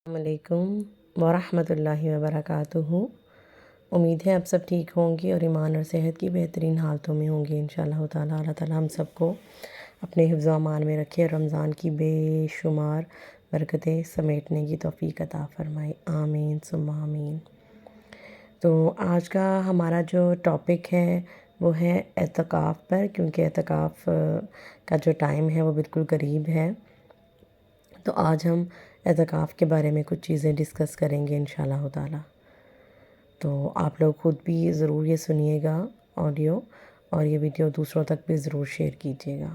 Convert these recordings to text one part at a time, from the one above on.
السلام علیکم ورحمۃ اللہ وبرکاتہ۔ امید ہے آپ سب ٹھیک ہوں گے اور ایمان اور صحت کی بہترین حالتوں میں ہوں گے انشاءاللہ تعالیٰ۔ اللہ تعالیٰ ہم سب کو اپنے حفظ و امان میں رکھے اور رمضان کی بے شمار برکتیں سمیٹنے کی توفیق عطا فرمائے، آمین ثم آمین۔ تو آج کا ہمارا جو ٹاپک ہے وہ ہے اعتکاف پر، کیونکہ اعتکاف کا جو ٹائم ہے وہ بالکل قریب ہے۔ تو آج ہم اعتکاف کے بارے میں کچھ چیزیں ڈسکس کریں گے انشاءاللہ تعالیٰ۔ تو آپ لوگ خود بھی ضرور یہ سنیے گا آڈیو، اور یہ ویڈیو دوسروں تک بھی ضرور شیئر کیجیے گا۔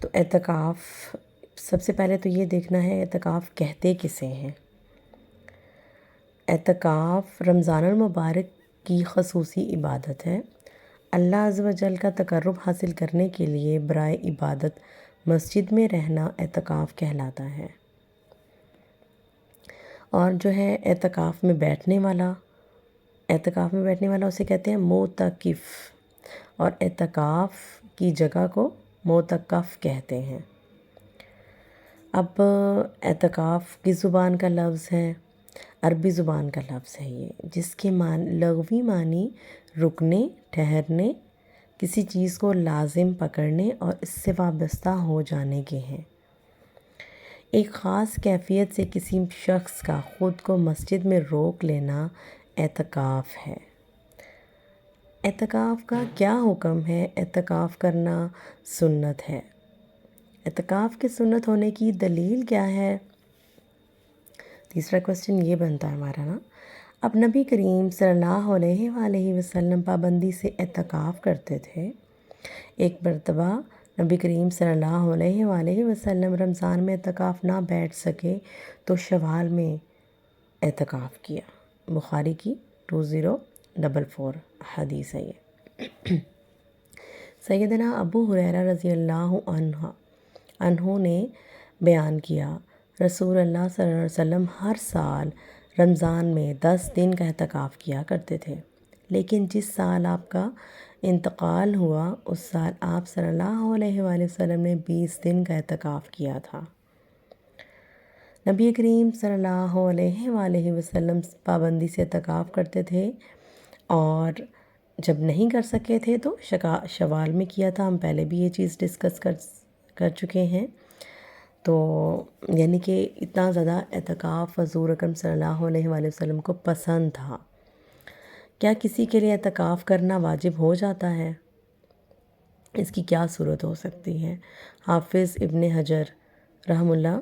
تو اعتکاف، سب سے پہلے تو یہ دیکھنا ہے اعتکاف کہتے کسے ہیں۔ اعتکاف رمضان المبارک کی خصوصی عبادت ہے۔ اللہ عز و جل کا تقرب حاصل کرنے کے لیے برائے عبادت مسجد میں رہنا اعتکاف کہلاتا ہے۔ اور جو ہے اعتکاف میں بیٹھنے والا اسے کہتے ہیں معتکف، اور اعتکاف کی جگہ کو معتکف کہتے ہیں۔ اب اعتکاف کس زبان کا لفظ ہے؟ عربی زبان کا لفظ ہے یہ، جس کے لغوی معنی رکنے، ٹھہرنے، کسی چیز کو لازم پکڑنے اور اس سے وابستہ ہو جانے کے ہیں۔ ایک خاص کیفیت سے کسی شخص کا خود کو مسجد میں روک لینا اعتکاف ہے۔ اعتکاف کا کیا حکم ہے؟ اعتکاف کرنا سنت ہے۔ اعتکاف کے سنت ہونے کی دلیل کیا ہے؟ تیسرا کوسچن یہ بنتا ہے ہمارا نا۔ اب نبی کریم صلی اللہ علیہ وآلہ وسلم پابندی سے اعتکاف کرتے تھے۔ ایک مرتبہ نبی کریم صلی اللہ علیہ وآلہ وسلم رمضان میں اعتکاف نہ بیٹھ سکے تو شوال میں اعتکاف کیا۔ بخاری کی 2044 حدیث ہے یہ۔ سیدنا ابو ہریرہ رضی اللہ عنہ نے بیان کیا، رسول اللہ صلی اللہ علیہ وسلم ہر سال رمضان میں 10 دن کا اعتکاف کیا کرتے تھے، لیکن جس سال آپ کا انتقال ہوا اس سال آپ صلی اللہ علیہ وآلہ وسلم نے 20 دن کا اعتکاف کیا تھا۔ نبی کریم صلی اللہ علیہ وآلہ وسلم پابندی سے اعتکاف کرتے تھے، اور جب نہیں کر سکے تھے تو شوال میں کیا تھا۔ ہم پہلے بھی یہ چیز ڈسکس کر چکے ہیں۔ تو یعنی کہ اتنا زیادہ اعتکاف حضور اکرم صلی اللہ علیہ وآلہ وسلم کو پسند تھا۔ کیا کسی کے لیے اعتکاف کرنا واجب ہو جاتا ہے؟ اس کی کیا صورت ہو سکتی ہے؟ حافظ ابن حجر رحمہ اللہ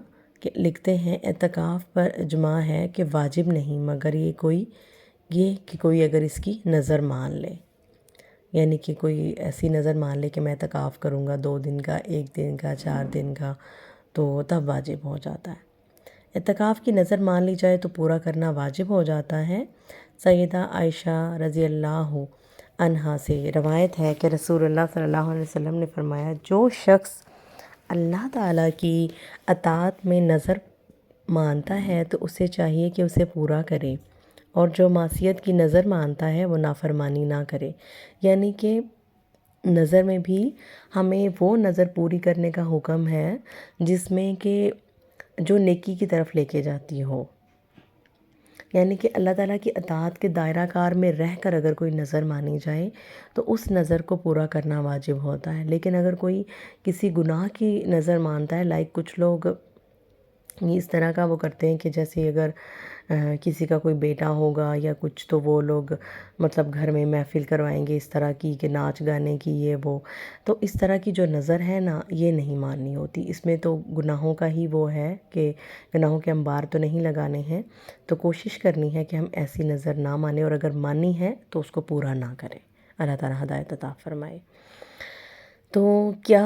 لکھتے ہیں، اعتکاف پر اجماع ہے کہ واجب نہیں، مگر کہ کوئی اگر اس کی نظر مان لے، یعنی کہ کوئی ایسی نظر مان لے کہ میں اعتکاف کروں گا 2 دن کا، 1 دن کا، 4 دن کا، تو تب واجب ہو جاتا ہے۔ اعتکاف کی نظر مان لی جائے تو پورا کرنا واجب ہو جاتا ہے۔ سیدہ عائشہ رضی اللہ عنہا سے روایت ہے کہ رسول اللہ صلی اللہ علیہ وسلم نے فرمایا، جو شخص اللہ تعالیٰ کی اطاعت میں نظر مانتا ہے تو اسے چاہیے کہ اسے پورا کرے، اور جو معصیت کی نظر مانتا ہے وہ نافرمانی نہ کرے۔ یعنی کہ نظر میں بھی ہمیں وہ نظر پوری کرنے کا حکم ہے جس میں کہ جو نیکی کی طرف لے کے جاتی ہو، یعنی کہ اللہ تعالیٰ کی اطاعت کے دائرہ کار میں رہ کر اگر کوئی نظر مانی جائے تو اس نظر کو پورا کرنا واجب ہوتا ہے۔ لیکن اگر کوئی کسی گناہ کی نظر مانتا ہے، کچھ لوگ اس طرح کا وہ کرتے ہیں کہ جیسے اگر کسی کا کوئی بیٹا ہوگا یا کچھ، تو وہ لوگ مطلب گھر میں محفل کروائیں گے اس طرح کی کہ ناچ گانے کی، یہ وہ، تو اس طرح کی جو نظر ہے نا، یہ نہیں ماننی ہوتی۔ اس میں تو گناہوں کا ہی وہ ہے کہ گناہوں کے انبار تو نہیں لگانے ہیں۔ تو کوشش کرنی ہے کہ ہم ایسی نظر نہ مانیں، اور اگر مانی ہے تو اس کو پورا نہ کریں۔ اللہ تعالیٰ ہدایت عطا فرمائے۔ تو کیا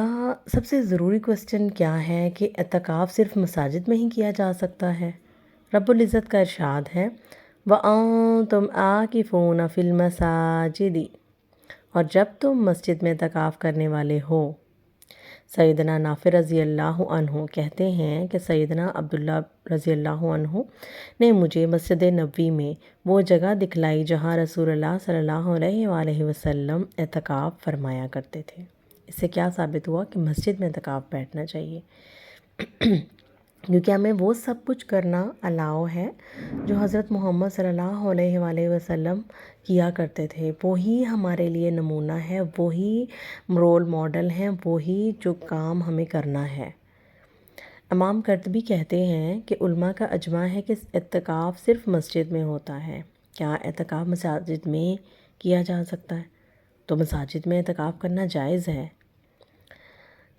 سب سے ضروری کوسچن کیا ہے کہ اعتکاف صرف مساجد میں ہی کیا جا سکتا ہے؟ رب العزت کا ارشاد ہے، وَأَنْتُمْ عَاكِفُونَ فِي الْمَسَاجِدِ، اور جب تم مسجد میں اعتکاف کرنے والے ہو۔ سیدنا نافع رضی اللہ عنہ کہتے ہیں کہ سیدنا عبداللہ رضی اللہ عنہ نے مجھے مسجد نبوی میں وہ جگہ دکھلائی جہاں رسول اللہ صلی اللہ علیہ وآلہ وسلم اعتکاف فرمایا کرتے تھے۔ اس سے کیا ثابت ہوا کہ مسجد میں اعتکاف بیٹھنا چاہیے۔ کیونکہ ہمیں وہ سب کچھ کرنا الاؤ ہے جو حضرت محمد صلی اللہ علیہ وآلہ وسلم کیا کرتے تھے. وہی ہمارے لیے نمونہ ہے، وہی رول ماڈل ہیں، وہی جو کام ہمیں کرنا ہے. امام قرطبی کہتے ہیں کہ علماء کا اجماع ہے کہ اعتکاف صرف مسجد میں ہوتا ہے. کیا اعتکاف مساجد میں کیا جا سکتا ہے؟ تو مساجد میں اعتکاف کرنا جائز ہے.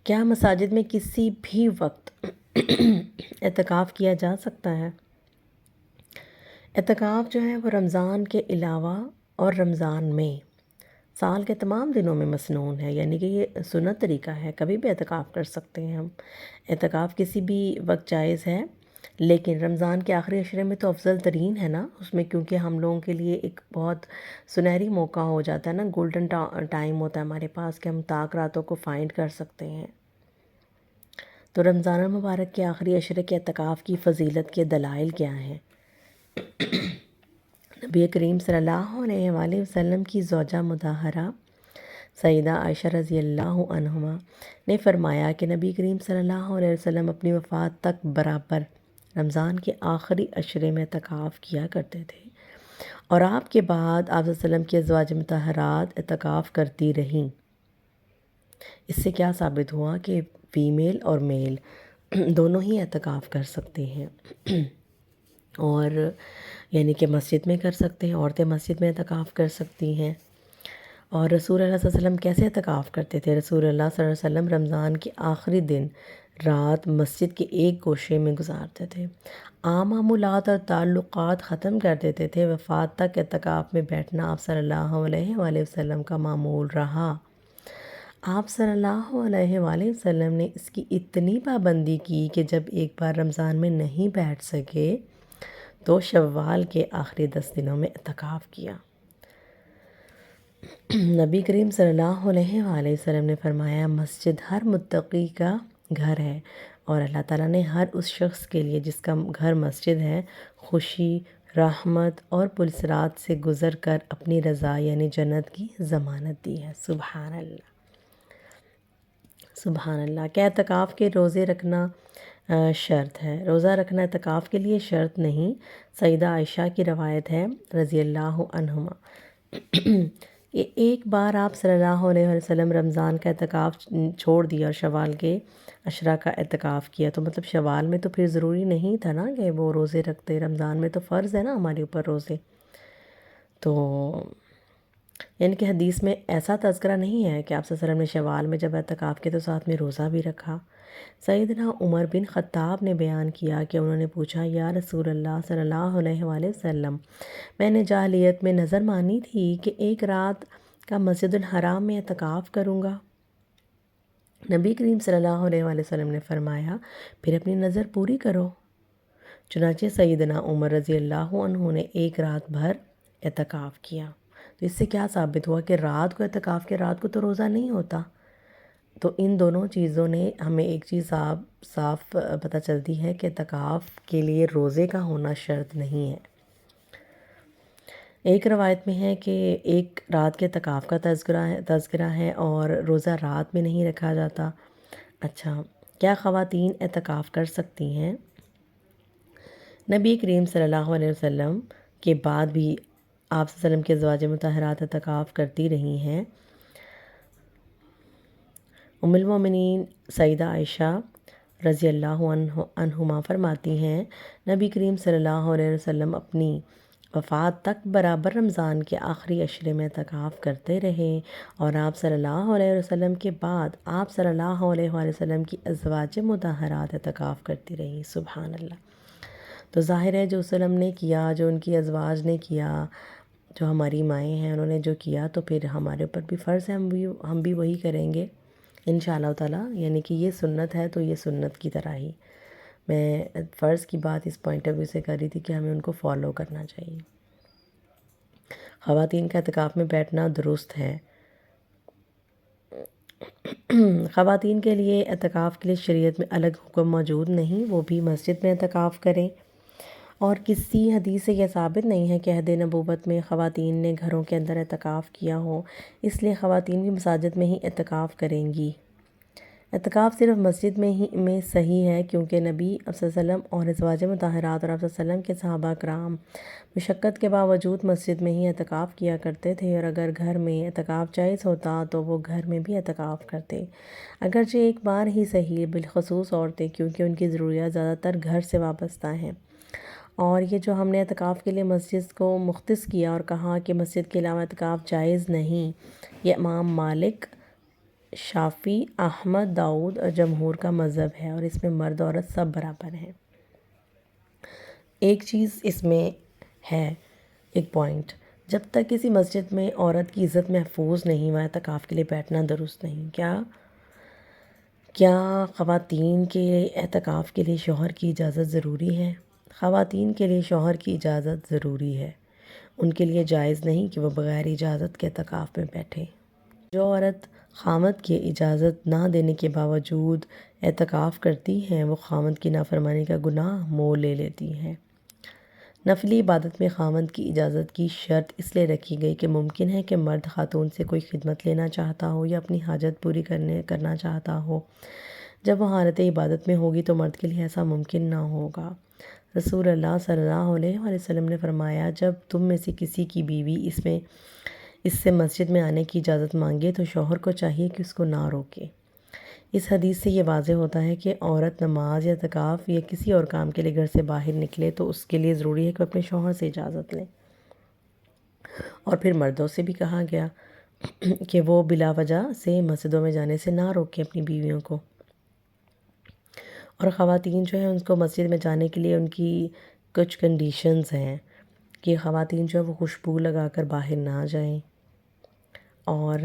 کیا مساجد میں کسی بھی وقت اعتکاف کیا جا سکتا ہے؟ اعتکاف جو ہے وہ رمضان کے علاوہ اور رمضان میں سال کے تمام دنوں میں مسنون ہے، یعنی کہ یہ سنت طریقہ ہے، کبھی بھی اعتکاف کر سکتے ہیں ہم. اعتکاف کسی بھی وقت جائز ہے، لیکن رمضان کے آخری عشرے میں تو افضل ترین ہے نا اس میں، کیونکہ ہم لوگوں کے لیے ایک بہت سنہری موقع ہو جاتا ہے نا، گولڈن ٹائم ہوتا ہے ہمارے پاس کہ ہم طاق راتوں کو فائنڈ کر سکتے ہیں. تو رمضان المبارک کے آخری عشرے کے اعتکاف کی فضیلت کے دلائل کیا ہیں؟ نبی کریم صلی اللہ علیہ وآلہ وسلم کی زوجہ مطہرہ سیدہ عائشہ رضی اللہ عنہما نے فرمایا کہ نبی کریم صلی اللہ علیہ وسلم اپنی وفات تک برابر رمضان کے آخری عشرے میں اعتکاف کیا کرتے تھے، اور آپ کے بعد آپ صلی اللہ علیہ وسلم کی ازواج مطہرات اعتکاف کرتی رہیں. اس سے کیا ثابت ہوا کہ فیمیل اور میل دونوں ہی اعتکاف کر سکتے ہیں، اور یعنی کہ مسجد میں کر سکتے ہیں، عورتیں مسجد میں اعتکاف کر سکتی ہیں. اور رسول اللہ صلی اللہ علیہ وسلم کیسے اعتکاف کرتے تھے؟ رسول اللہ صلی اللہ علیہ وسلم رمضان کے آخری دن رات مسجد کے ایک گوشے میں گزارتے تھے. عام معمولات اور تعلقات ختم کر دیتے تھے. وفات تک اعتکاف میں بیٹھنا آپ صلی اللہ علیہ وآلہ وسلم کا معمول رہا. آپ صلی اللہ علیہ وآلہ وسلم نے اس کی اتنی پابندی کی کہ جب ایک بار رمضان میں نہیں بیٹھ سکے تو شوال کے آخری 10 دنوں میں اعتکاف کیا. نبی کریم صلی اللہ علیہ وآلہ وسلم نے فرمایا، مسجد ہر متقی کا گھر ہے، اور اللہ تعالیٰ نے ہر اس شخص کے لیے جس کا گھر مسجد ہے خوشی، رحمت اور پرسرات سے گزر کر اپنی رضا یعنی جنت کی ضمانت دی ہے. سبحان اللہ، سبحان اللہ. کیا اعتکاف کے روزے رکھنا شرط ہے؟ روزہ رکھنا اعتکاف کے لیے شرط نہیں. سیدہ عائشہ کی روایت ہے رضی اللہ عنہما، یہ ایک بار آپ صلی اللہ علیہ وسلم رمضان کا اعتکاف چھوڑ دیا اور شوال کے عشرہ کا اعتکاف کیا. تو مطلب شوال میں تو پھر ضروری نہیں تھا نا کہ وہ روزے رکھتے، رمضان میں تو فرض ہے نا ہمارے اوپر روزے. تو یعنی کہ حدیث میں ایسا تذکرہ نہیں ہے کہ آپ صلی اللہ علیہ وسلم نے شوال میں جب اعتکاف کیا تو ساتھ میں روزہ بھی رکھا. سیدنا عمر بن خطاب نے بیان کیا کہ انہوں نے پوچھا، یا رسول اللہ صلی اللہ علیہ وآلہ وسلم، میں نے جاہلیت میں نظر مانی تھی کہ ایک رات کا مسجد الحرام میں اعتکاف کروں گا. نبی کریم صلی اللہ علیہ وآلہ وسلم نے فرمایا، پھر اپنی نظر پوری کرو. چنانچہ سیدنا عمر رضی اللہ عنہ نے ایک رات بھر اعتکاف کیا. تو اس سے کیا ثابت ہوا کہ رات کو اعتکاف کے رات کو تو روزہ نہیں ہوتا. تو ان دونوں چیزوں نے ہمیں ایک چیز صاف پتہ چلتی ہے کہ اعتکاف کے لیے روزے کا ہونا شرط نہیں ہے. ایک روایت میں ہے کہ ایک رات کے اعتکاف کا تذکرہ ہے اور روزہ رات میں نہیں رکھا جاتا. اچھا، کیا خواتین اعتکاف کر سکتی ہیں؟ نبی کریم صلی اللہ علیہ وسلم کے بعد بھی آپ صلی اللہ علیہ وسلم کے ازواج مطہرات اعتکاف کرتی رہی ہیں. ام المومنین سیدہ عائشہ رضی اللہ عنہما فرماتی ہیں، نبی کریم صلی اللہ علیہ وسلم اپنی وفات تک برابر رمضان کے آخری عشرے میں اعتکاف کرتے رہے، اور آپ صلی اللہ علیہ وسلم کے بعد آپ صلی اللہ علیہ وآلہ وسلم کی ازواج مطہرات اعتکاف کرتی رہی. سبحان اللہ. تو ظاہر ہے جو وسلم نے کیا، جو ان کی ازواج نے کیا، جو ہماری مائیں ہیں انہوں نے جو کیا، تو پھر ہمارے اوپر بھی فرض ہے ہم بھی وہی کریں گے انشاءاللہ تعالیٰ. یعنی کہ یہ سنت ہے تو یہ سنت کی طرح ہی. میں فرض کی بات اس پوائنٹ آف ویو سے کر رہی تھی کہ ہمیں ان کو فالو کرنا چاہیے. خواتین کا اعتکاف میں بیٹھنا درست ہے. خواتین کے لیے اعتکاف کے لیے شریعت میں الگ حکم موجود نہیں، وہ بھی مسجد میں اعتکاف کریں. اور کسی حدیث سے یہ ثابت نہیں ہے کہ عہد نبوت میں خواتین نے گھروں کے اندر اعتکاف کیا ہو، اس لیے خواتین بھی مساجد میں ہی اعتکاف کریں گی. اعتکاف صرف مسجد میں صحیح ہے کیونکہ نبی صلی اللہ علیہ وسلم اور ازواج مطہرات اور آپ صلی اللہ علیہ وسلم کے صحابہ کرام مشقت کے باوجود مسجد میں ہی اعتکاف کیا کرتے تھے، اور اگر گھر میں اعتکاف جائز ہوتا تو وہ گھر میں بھی اعتکاف کرتے، اگرچہ ایک بار ہی صحیح، بالخصوص عورتیں، کیونکہ ان کی ضروریات زیادہ تر گھر سے وابستہ ہیں۔ اور یہ جو ہم نے اعتکاف کے لیے مسجد کو مختص کیا اور کہا کہ مسجد کے علاوہ اعتکاف جائز نہیں، یہ امام مالک، شافعی، احمد، داؤد اور جمہور کا مذہب ہے، اور اس میں مرد عورت سب برابر ہیں۔ ایک چیز اس میں ہے، ایک پوائنٹ، جب تک کسی مسجد میں عورت کی عزت محفوظ نہیں، وہاں اعتکاف کے لیے بیٹھنا درست نہیں۔ کیا خواتین کے اعتکاف کے لیے شوہر کی اجازت ضروری ہے؟ خواتین کے لیے شوہر کی اجازت ضروری ہے، ان کے لیے جائز نہیں کہ وہ بغیر اجازت کے اعتکاف میں بیٹھیں۔ جو عورت خامد کی اجازت نہ دینے کے باوجود اعتکاف کرتی ہیں، وہ خامد کی نافرمانی کا گناہ مول لے لیتی ہیں۔ نفلی عبادت میں خامد کی اجازت کی شرط اس لیے رکھی گئی کہ ممکن ہے کہ مرد خاتون سے کوئی خدمت لینا چاہتا ہو یا اپنی حاجت پوری کرنا چاہتا ہو۔ جب وہ حالت عبادت میں ہوگی تو مرد کے لیے ایسا ممکن نہ ہوگا۔ رسول اللہ صلی اللہ علیہ وسلم نے فرمایا، جب تم میں سے کسی کی بیوی اس سے مسجد میں آنے کی اجازت مانگے تو شوہر کو چاہیے کہ اس کو نہ روکے۔ اس حدیث سے یہ واضح ہوتا ہے کہ عورت نماز یا اعتکاف یا کسی اور کام کے لیے گھر سے باہر نکلے تو اس کے لیے ضروری ہے کہ اپنے شوہر سے اجازت لے۔ اور پھر مردوں سے بھی کہا گیا کہ وہ بلا وجہ سے مسجدوں میں جانے سے نہ روکیں اپنی بیویوں کو۔ اور خواتین جو ہیں ان کو مسجد میں جانے کے لیے ان کی کچھ کنڈیشنز ہیں کہ خواتین جو ہے وہ خوشبو لگا کر باہر نہ جائیں، اور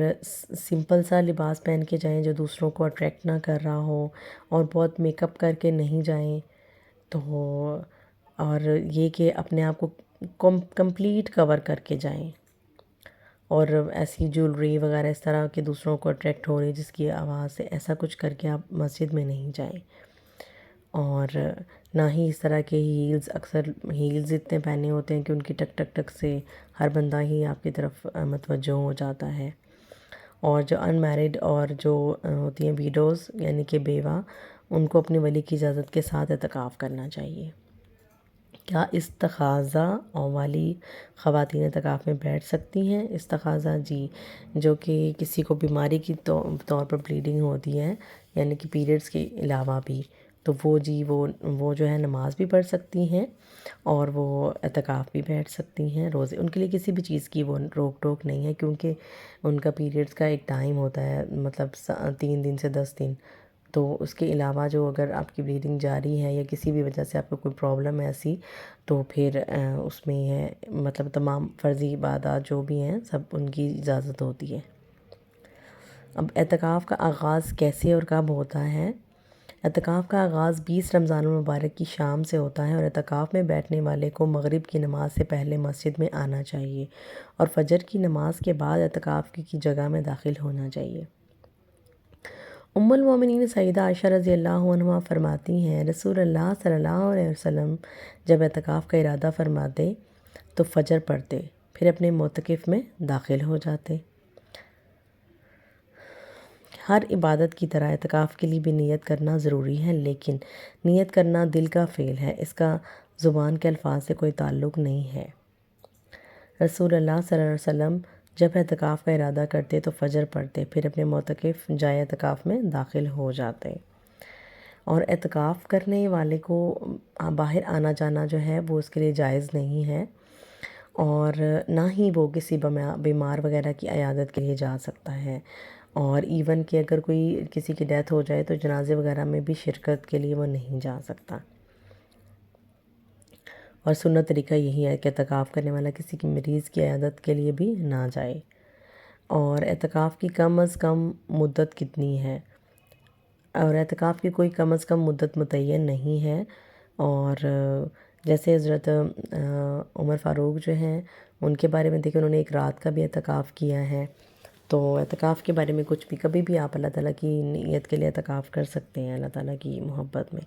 سمپل سا لباس پہن کے جائیں جو دوسروں کو اٹریکٹ نہ کر رہا ہو، اور بہت میک اپ کر کے نہیں جائیں تو، اور یہ کہ اپنے آپ کو کمپلیٹ کور کر کے جائیں، اور ایسی جولری وغیرہ اس طرح کے دوسروں کو اٹریکٹ ہو رہی جس کی آواز سے، ایسا کچھ کر کے آپ مسجد میں نہیں جائیں۔ اور نہ ہی اس طرح کے ہیلز، اکثر ہیلز اتنے پہنے ہوتے ہیں کہ ان کی ٹک ٹک ٹک سے ہر بندہ ہی آپ کی طرف متوجہ ہو جاتا ہے۔ اور جو ان میرڈ اور جو ہوتی ہیں ویڈوز یعنی کہ بیوہ، ان کو اپنے ولی کی اجازت کے ساتھ اعتکاف کرنا چاہیے۔ کیا استخاذہ والی خواتین اعتکاف میں بیٹھ سکتی ہیں؟ استخاذہ، جی، جو کہ کسی کو بیماری کی طور پر بلیڈنگ ہوتی ہے، یعنی کہ پیریڈز کے علاوہ بھی، تو وہ جو ہے نماز بھی پڑھ سکتی ہیں اور وہ اعتکاف بھی بیٹھ سکتی ہیں روزے، ان کے لیے کسی بھی چیز کی وہ روک ٹوک نہیں ہے، کیونکہ ان کا پیریڈز کا ایک ٹائم ہوتا ہے، مطلب 3 دن سے 10 دن، تو اس کے علاوہ جو اگر آپ کی بلیڈنگ جاری ہے یا کسی بھی وجہ سے آپ کو کوئی پرابلم ہے ایسی، تو پھر اس میں ہے مطلب تمام فرضی عبادات جو بھی ہیں سب ان کی اجازت ہوتی ہے۔ اب اعتکاف کا آغاز کیسے اور کب ہوتا ہے؟ اعتکاف کا آغاز 20 رمضان المبارک کی شام سے ہوتا ہے، اور اعتکاف میں بیٹھنے والے کو مغرب کی نماز سے پہلے مسجد میں آنا چاہیے اور فجر کی نماز کے بعد اعتکاف کی جگہ میں داخل ہونا چاہیے۔ ام المومنین سیدہ عائشہ رضی اللہ عنہا فرماتی ہیں، رسول اللہ صلی اللہ علیہ وسلم جب اعتکاف کا ارادہ فرماتے تو فجر پڑھتے، پھر اپنے معتکف میں داخل ہو جاتے۔ ہر عبادت کی طرح اعتکاف کے لیے بھی نیت کرنا ضروری ہے، لیکن نیت کرنا دل کا فعل ہے، اس کا زبان کے الفاظ سے کوئی تعلق نہیں ہے۔ رسول اللہ صلی اللہ علیہ وسلم جب اعتکاف کا ارادہ کرتے تو فجر پڑھتے، پھر اپنے معتکف جائے اعتکاف میں داخل ہو جاتے۔ اور اعتکاف کرنے والے کو باہر آنا جانا جو ہے وہ اس کے لیے جائز نہیں ہے، اور نہ ہی وہ کسی بیمار وغیرہ کی عیادت کے لیے جا سکتا ہے، اور ایون کہ اگر کوئی کسی کی ڈیتھ ہو جائے تو جنازے وغیرہ میں بھی شرکت کے لیے وہ نہیں جا سکتا۔ اور سنت طریقہ یہی ہے کہ اعتکاف کرنے والا کسی کی مریض کی عیادت کے لیے بھی نہ جائے۔ اور اعتکاف کی کم از کم مدت کتنی ہے؟ اور اعتکاف کی کوئی کم از کم مدت متعین نہیں ہے، اور جیسے حضرت عمر فاروق جو ہیں ان کے بارے میں دیکھیں، انہوں نے ایک رات کا بھی اعتکاف کیا ہے، تو اعتکاف کے بارے میں کچھ بھی کبھی بھی آپ اللہ تعالیٰ کی نیت کے لیے اعتکاف کر سکتے ہیں اللہ تعالیٰ کی محبت میں.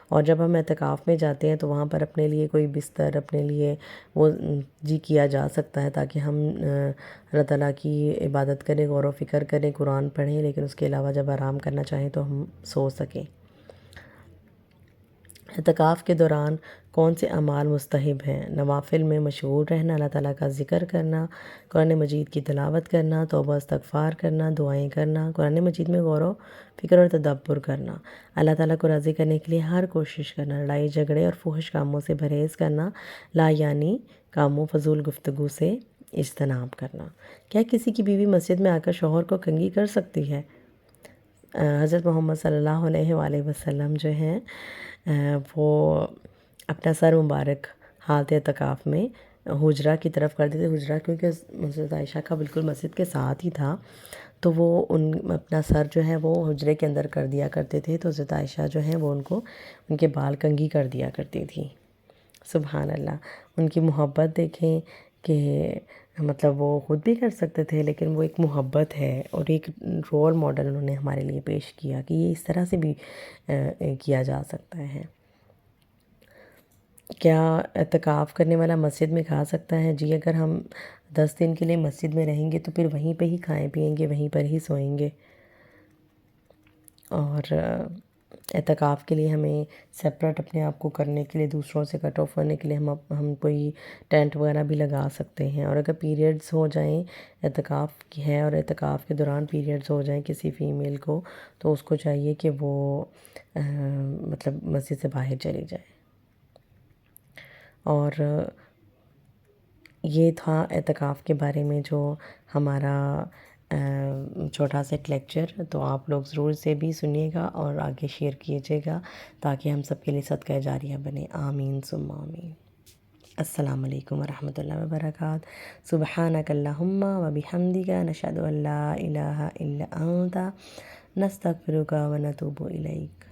اور جب ہم اعتکاف میں جاتے ہیں تو وہاں پر اپنے لیے کوئی بستر اپنے لیے وہ جی کیا جا سکتا ہے تاکہ ہم اللہ تعالیٰ کی عبادت کریں، غور و فکر کریں، قرآن پڑھیں، لیکن اس کے علاوہ جب آرام کرنا چاہیں تو ہم سو سکیں. اعتکاف کے دوران کون سے اعمال مستحب ہیں؟ نوافل میں مشغول رہنا، اللہ تعالیٰ کا ذکر کرنا، قرآن مجید کی تلاوت کرنا، توبہ استغفار کرنا، دعائیں کرنا، قرآن مجید میں غور و فکر اور تدبر کرنا، اللہ تعالیٰ کو راضی کرنے کے لیے ہر کوشش کرنا، لڑائی جھگڑے اور فحش کاموں سے پرہیز کرنا، لا یعنی کاموں فضول گفتگو سے اجتناب کرنا. کیا کسی کی بیوی مسجد میں آ کر شوہر کو کنگھی کر سکتی ہے؟ حضرت محمد صلی اللہ علیہ وآلہ وسلم جو ہیں وہ اپنا سر مبارک حالت اعتکاف میں حجرہ کی طرف کر دیتے. حجرہ کیونکہ مسجد عائشہ کا بالکل مسجد کے ساتھ ہی تھا، تو وہ اپنا سر جو ہے وہ حجرے کے اندر کر دیا کرتے تھے. تو حضرت عائشہ جو ہیں وہ ان کے بال کنگھی کر دیا کرتی تھی. سبحان اللہ. ان کی محبت دیکھیں کہ مطلب وہ خود بھی کر سکتے تھے، لیکن وہ ایک محبت ہے اور ایک رول ماڈل انہوں نے ہمارے لیے پیش کیا کہ یہ اس طرح سے بھی کیا جا سکتا ہے. کیا اعتکاف کرنے والا مسجد میں کھا سکتا ہے؟ جی، اگر ہم 10 دن کے لیے مسجد میں رہیں گے تو پھر وہیں پہ ہی کھائیں پیئیں گے، وہیں پر ہی سوئیں گے. اور اعتکاف کے لیے ہمیں سپریٹ اپنے آپ کو کرنے کے لیے، دوسروں سے کٹ آف کرنے کے لیے ہم کوئی ٹینٹ وغیرہ بھی لگا سکتے ہیں. اور اگر پیریڈز ہو جائیں، اعتکاف کی ہے اور اعتکاف کے دوران پیریڈز ہو جائیں کسی فیمیل کو، تو اس کو چاہیے کہ وہ مطلب مسجد سے باہر چلی جائے. اور یہ تھا اعتکاف کے بارے میں جو ہمارا چھوٹا سا ایک لیکچر. تو آپ لوگ ضرور سے بھی سنیے گا اور آگے شیئر کیجیے گا تاکہ ہم سب کے لیے صدقہ جاریہ بنے. آمین ثم آمین. السلام علیکم ورحمۃ اللہ وبرکاتہ. سبحانک اللہم وبحمدک نشہد ان لا الہ الا انت نستغفرک ونتوب الیک.